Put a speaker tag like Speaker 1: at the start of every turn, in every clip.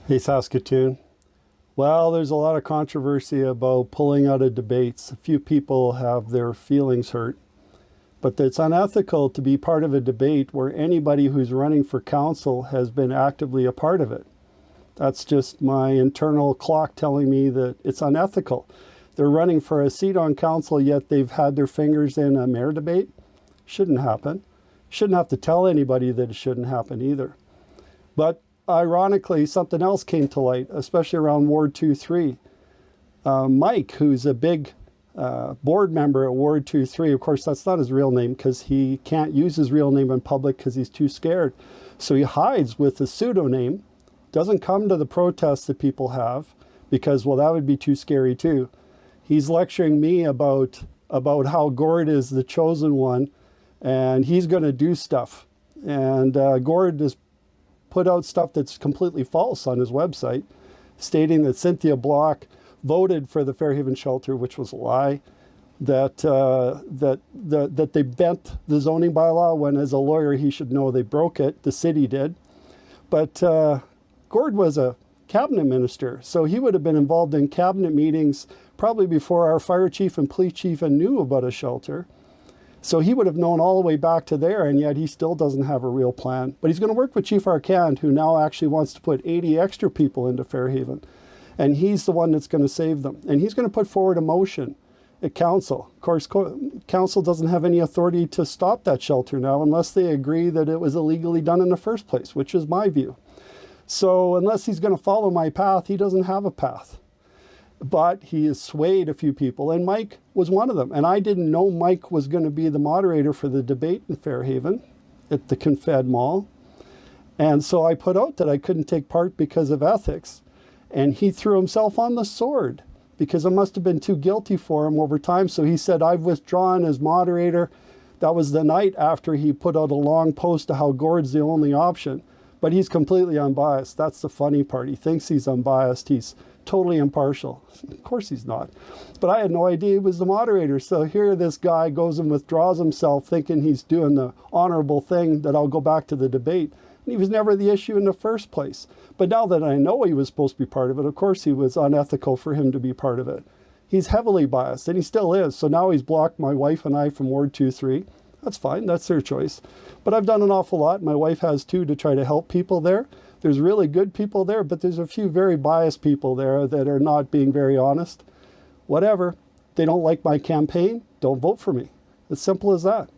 Speaker 1: Hey, Saskatoon. Well, there's a lot of controversy about pulling out of debates. A few people have their feelings hurt, but it's unethical to be part of a debate where anybody who's running for council has been actively a part of it. That's just my internal clock telling me that it's unethical. They're running for a seat on council, yet they've had their fingers in a mayor debate. Shouldn't happen. Shouldn't have to tell anybody that it shouldn't happen either. But ironically, something else came to light, especially around Ward 2-3. Mike, who's a big board member at Ward 2-3, of course, that's not his real name because he can't use his real name in public because he's too scared. So he hides with a pseudonym, doesn't come to the protests that people have because, well, that would be too scary too. He's lecturing me about how Gord is the chosen one and he's going to do stuff. And Gord is put out stuff that's completely false on his website, stating that Cynthia Block voted for the Fairhaven shelter, which was a lie, that they bent the zoning bylaw when, as a lawyer, he should know they broke it. The city did. But Gord was a cabinet minister, so he would have been involved in cabinet meetings probably before our fire chief and police chief even knew about a shelter. So he would have known all the way back to there, and yet he still doesn't have a real plan. But he's going to work with Chief Arcand, who now actually wants to put 80 extra people into Fairhaven. And he's the one that's going to save them. And he's going to put forward a motion at council. Of course, council doesn't have any authority to stop that shelter now unless they agree that it was illegally done in the first place, which is my view. So unless he's going to follow my path, he doesn't have a path. But he has swayed a few people, and Mike was one of them. And I didn't know Mike was going to be the moderator for the debate in Fairhaven at the Confed Mall. And so I put out that I couldn't take part because of ethics. And he threw himself on the sword because it must have been too guilty for him over time. So he said, I've withdrawn as moderator. That was the night after he put out a long post to how Gord's the only option. But he's completely unbiased. That's the funny part. He thinks he's unbiased. He's totally impartial. Of course he's not. But I had no idea he was the moderator. So here this guy goes and withdraws himself thinking he's doing the honorable thing that I'll go back to the debate. And he was never the issue in the first place. But now that I know he was supposed to be part of it, of course he was unethical for him to be part of it. He's heavily biased, and he still is. So now he's blocked my wife and I from Ward 2-3. That's fine. That's their choice. But I've done an awful lot. My wife has too, to try to help people there. There's really good people there, but there's a few very biased people there that are not being very honest. Whatever. They don't like my campaign. Don't vote for me. As simple as that.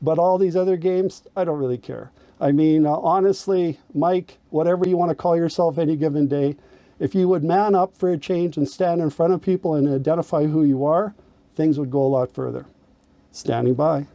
Speaker 1: But all these other games, I don't really care. I mean, honestly, Mike, whatever you want to call yourself any given day, if you would man up for a change and stand in front of people and identify who you are, things would go a lot further. Standing by.